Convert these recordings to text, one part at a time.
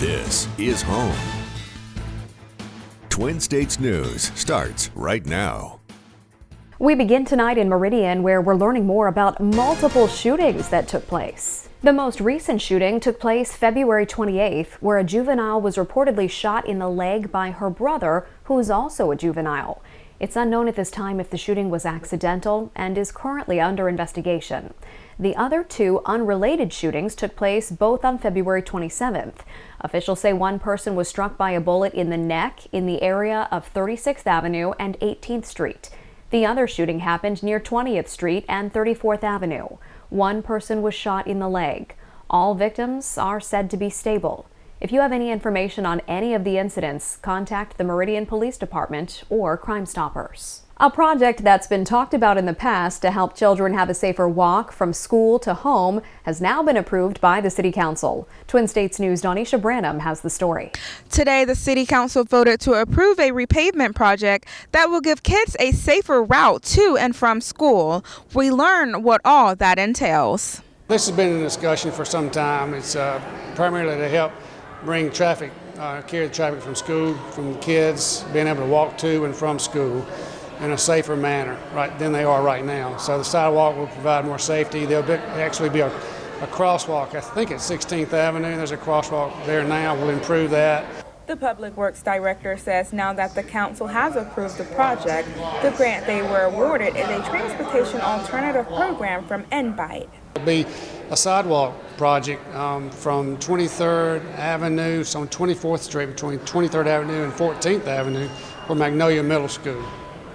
This is home. Twin States News starts right now. We begin tonight in Meridian, where we're learning more about multiple shootings that took place. The most recent shooting took place February 28th, where a juvenile was reportedly shot in the leg by her brother, who is also a juvenile. It's unknown at this time if the shooting was accidental and is currently under investigation. The other two unrelated shootings took place both on February 27th. Officials say one person was struck by a bullet in the neck in the area of 36th Avenue and 18th Street. The other shooting happened near 20th Street and 34th Avenue. One person was shot in the leg. All victims are said to be stable. If you have any information on any of the incidents, contact the Meridian Police Department or Crime Stoppers. A project that's been talked about in the past to help children have a safer walk from school to home has now been approved by the City Council. Twin States News' Donisha Branham has the story. Today, the City Council voted to approve a repavement project that will give kids a safer route to and from school. We learn what all that entails. This has been in discussion for some time. It's primarily to help bring traffic, carry the traffic from school, from kids being able to walk to and from school in a safer manner than they are right now. So the sidewalk will provide more safety. There'll actually be a crosswalk, I think at 16th Avenue. There's a crosswalk there now. We'll improve that. The Public Works Director says now that the council has approved the project, the grant they were awarded is a transportation alternative program from NBITE. It'll be a sidewalk project from 23rd Avenue, so on 24th Street between 23rd Avenue and 14th Avenue for Magnolia Middle School.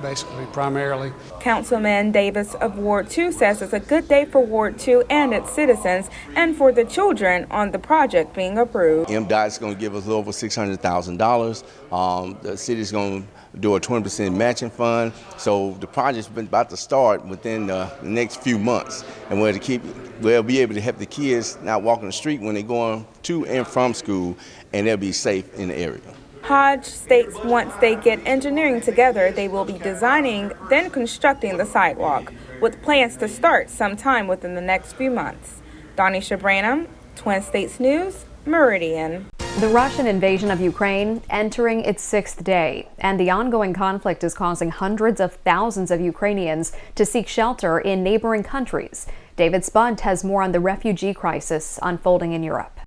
Basically, primarily. Councilman Davis of Ward 2 says it's a good day for Ward 2 and its citizens and for the children on the project being approved. MDOT is going to give us a little over $600,000. The city is going to do a 20% matching fund. So the project's been about to start within the next few months. And we'll be able to help the kids not walk on the street when they're going to and from school, and they'll be safe in the area. Hodge states once they get engineering together, they will be designing, then constructing the sidewalk, with plans to start sometime within the next few months. Donisha Branham, Twin States News, Meridian. The Russian invasion of Ukraine entering its 6th day, and the ongoing conflict is causing hundreds of thousands of Ukrainians to seek shelter in neighboring countries. David Spunt has more on the refugee crisis unfolding in Europe.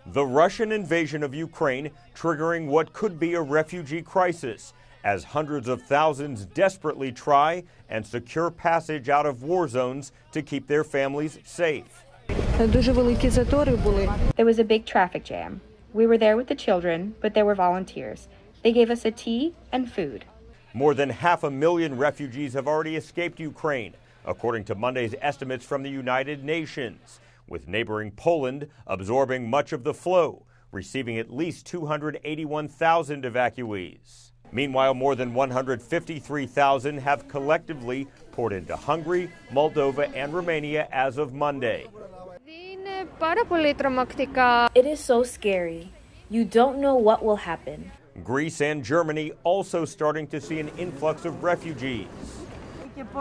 The Russian invasion of Ukraine triggering what could be a refugee crisis as hundreds of thousands desperately try and secure passage out of war zones to keep their families safe. There was a big traffic jam. We were there with the children, but there were volunteers. They gave us a tea and food. More than 500,000 refugees have already escaped Ukraine, according to Monday's estimates from the United Nations, with neighboring Poland absorbing much of the flow, receiving at least 281,000 evacuees. Meanwhile, more than 153,000 have collectively poured into Hungary, Moldova, and Romania as of Monday. It is so scary. You don't know what will happen. Greece and Germany also starting to see an influx of refugees. It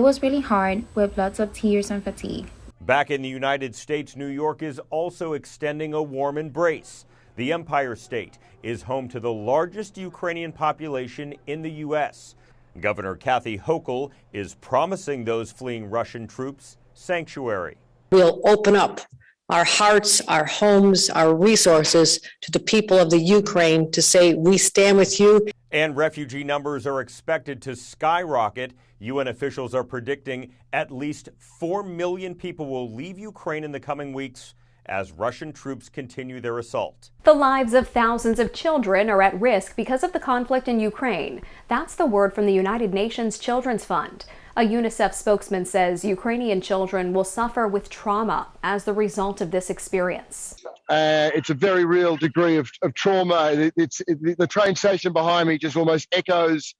was really hard with lots of tears and fatigue. Back in the United States, New York is also extending a warm embrace. The Empire State is home to the largest Ukrainian population in the U.S. Governor Kathy Hochul is promising those fleeing Russian troops sanctuary. We'll open up our hearts, our homes, our resources to the people of the Ukraine to say, we stand with you. And refugee numbers are expected to skyrocket. UN officials are predicting at least 4 million people will leave Ukraine in the coming weeks as Russian troops continue their assault. The lives of thousands of children are at risk because of the conflict in Ukraine. That's the word from the United Nations Children's Fund. A UNICEF spokesman says Ukrainian children will suffer with trauma as the result of this experience. It's a very real degree of trauma. The train station behind me just almost echoes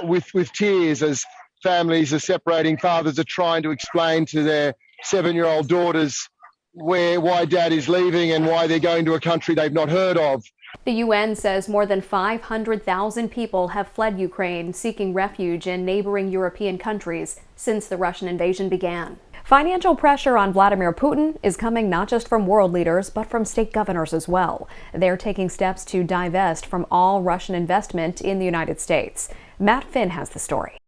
with tears as families are separating. Fathers are trying to explain to their 7-year-old daughters why dad is leaving and why they're going to a country they've not heard of. The UN says more than 500,000 people have fled Ukraine, seeking refuge in neighboring European countries since the Russian invasion began. Financial pressure on Vladimir Putin is coming not just from world leaders, but from state governors as well. They're taking steps to divest from all Russian investment in the United States. Matt Finn has the story.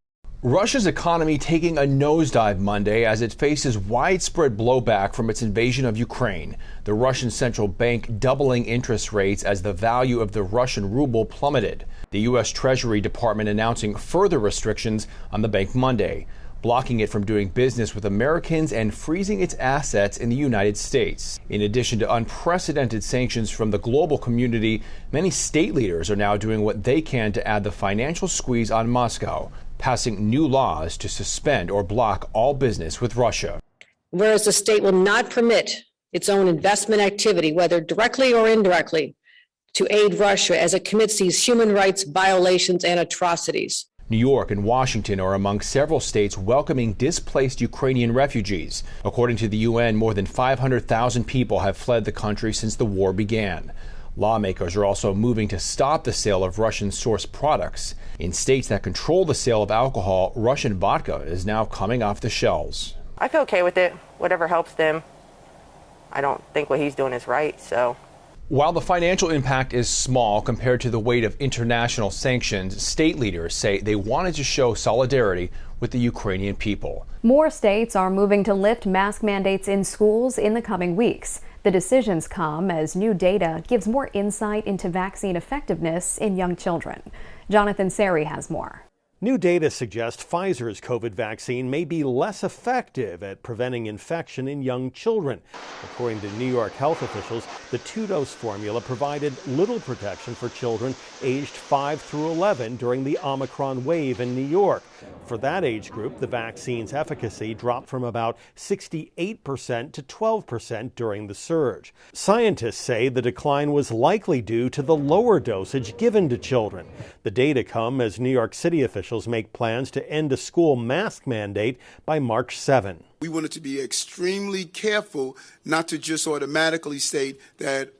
Russia's economy taking a nosedive Monday as it faces widespread blowback from its invasion of Ukraine. The Russian central bank doubling interest rates as the value of the Russian ruble plummeted. The U.S. Treasury Department announcing further restrictions on the bank Monday, blocking it from doing business with Americans and freezing its assets in the United States. In addition to unprecedented sanctions from the global community, many state leaders are now doing what they can to add the financial squeeze on Moscow, passing new laws to suspend or block all business with Russia. Whereas the state will not permit its own investment activity, whether directly or indirectly, to aid Russia as it commits these human rights violations and atrocities. New York and Washington are among several states welcoming displaced Ukrainian refugees. According to the UN, more than 500,000 people have fled the country since the war began. Lawmakers are also moving to stop the sale of Russian-sourced products. In states that control the sale of alcohol, Russian vodka is now coming off the shelves. I feel okay with it. Whatever helps them. I don't think what he's doing is right, so. While the financial impact is small compared to the weight of international sanctions, state leaders say they wanted to show solidarity with the Ukrainian people. More states are moving to lift mask mandates in schools in the coming weeks. The decisions come as new data gives more insight into vaccine effectiveness in young children. Jonathan Sari has more. New data suggests Pfizer's COVID vaccine may be less effective at preventing infection in young children. According to New York health officials, the two-dose formula provided little protection for children aged 5 through 11 during the Omicron wave in New York. For that age group, the vaccine's efficacy dropped from about 68% to 12% during the surge. Scientists say the decline was likely due to the lower dosage given to children. The data come as New York City officials make plans to end a school mask mandate by March 7. We wanted to be extremely careful not to just automatically state that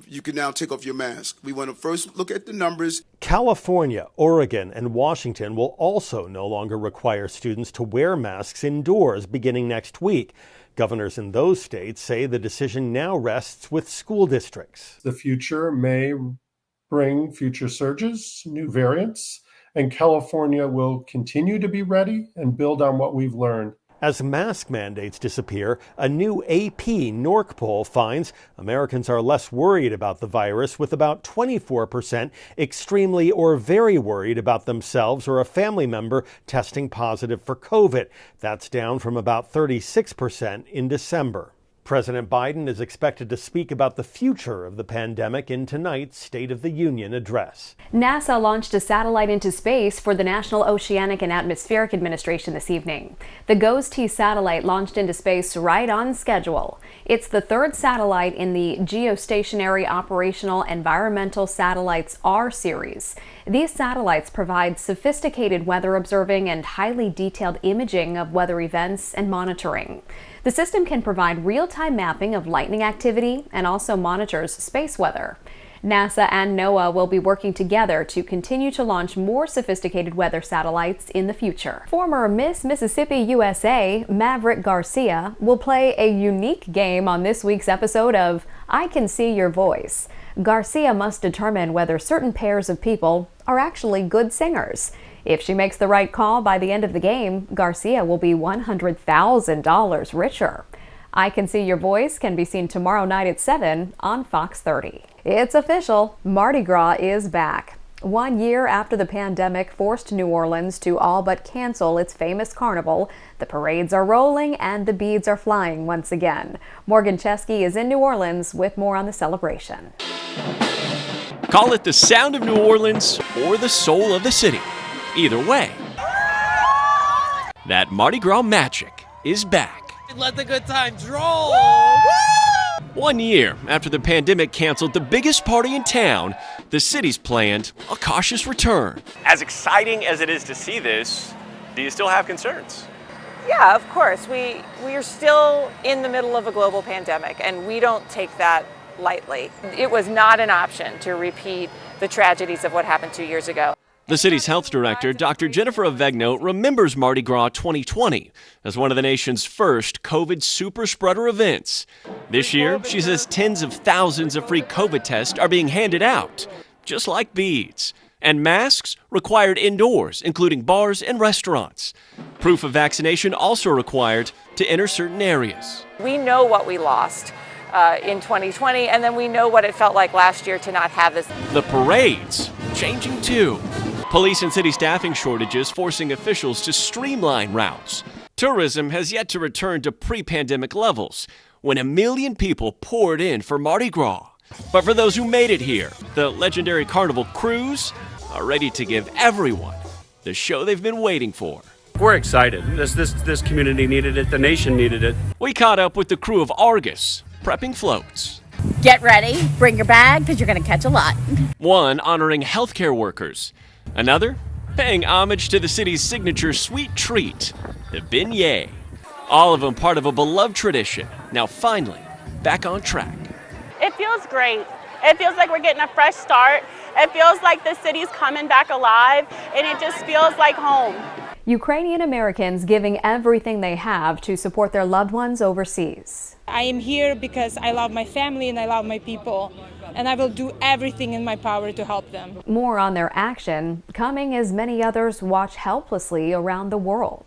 you can now take off your mask. We want to first look at the numbers. California, Oregon, and Washington will also no longer require students to wear masks indoors beginning next week. Governors in those states say the decision now rests with school districts. The future may bring future surges, new variants, and California will continue to be ready and build on what we've learned. As mask mandates disappear, a new AP NORC poll finds Americans are less worried about the virus, with about 24% extremely or very worried about themselves or a family member testing positive for COVID. That's down from about 36% in December. President Biden is expected to speak about the future of the pandemic in tonight's State of the Union address. NASA launched a satellite into space for the National Oceanic and Atmospheric Administration this evening. The GOES-T satellite launched into space right on schedule. It's the third satellite in the Geostationary Operational Environmental Satellites R series. These satellites provide sophisticated weather observing and highly detailed imaging of weather events and monitoring. The system can provide real-time mapping of lightning activity and also monitors space weather. NASA and NOAA will be working together to continue to launch more sophisticated weather satellites in the future. Former Miss Mississippi USA, Maverick Garcia, will play a unique game on this week's episode of I Can See Your Voice. Garcia must determine whether certain pairs of people are actually good singers. If she makes the right call by the end of the game, Garcia will be $100,000 richer. I Can See Your Voice can be seen tomorrow night at 7 on Fox 30. It's official, Mardi Gras is back. 1 year after the pandemic forced New Orleans to all but cancel its famous carnival, the parades are rolling and the beads are flying once again. Morgan Chesky is in New Orleans with more on the celebration. Call it the sound of New Orleans or the soul of the city. Either way, that Mardi Gras magic is back. Let the good times roll! 1 year after the pandemic canceled the biggest party in town, the city's planned a cautious return. As exciting as it is to see this, do you still have concerns? Yeah, of course. We are still in the middle of a global pandemic, and we don't take that lightly. It was not an option to repeat the tragedies of what happened 2 years ago. The city's health director, Dr. Jennifer Avegno, remembers Mardi Gras 2020 as one of the nation's first COVID super spreader events. This year, she says tens of thousands of free COVID tests are being handed out, just like beads. And masks required indoors, including bars and restaurants. Proof of vaccination also required to enter certain areas. We know what we lost in 2020, and then we know what it felt like last year to not have this. The parades changing too. Police and city staffing shortages forcing officials to streamline routes. Tourism has yet to return to pre-pandemic levels when 1 million people poured in for Mardi Gras. But for those who made it here, the legendary Carnival crews are ready to give everyone the show they've been waiting for. We're excited. This community needed it. The nation needed it. We caught up with the crew of Argus, prepping floats. Get ready, bring your bag, because you're going to catch a lot. One honoring healthcare workers. Another paying homage to the city's signature sweet treat, the beignet. All of them part of a beloved tradition, now finally back on track. It feels great. It feels like we're getting a fresh start. It feels like the city's coming back alive, and it just feels like home. Ukrainian Americans giving everything they have to support their loved ones overseas. I am here because I love my family and I love my people, and I will do everything in my power to help them. More on their action coming as many others watch helplessly around the world.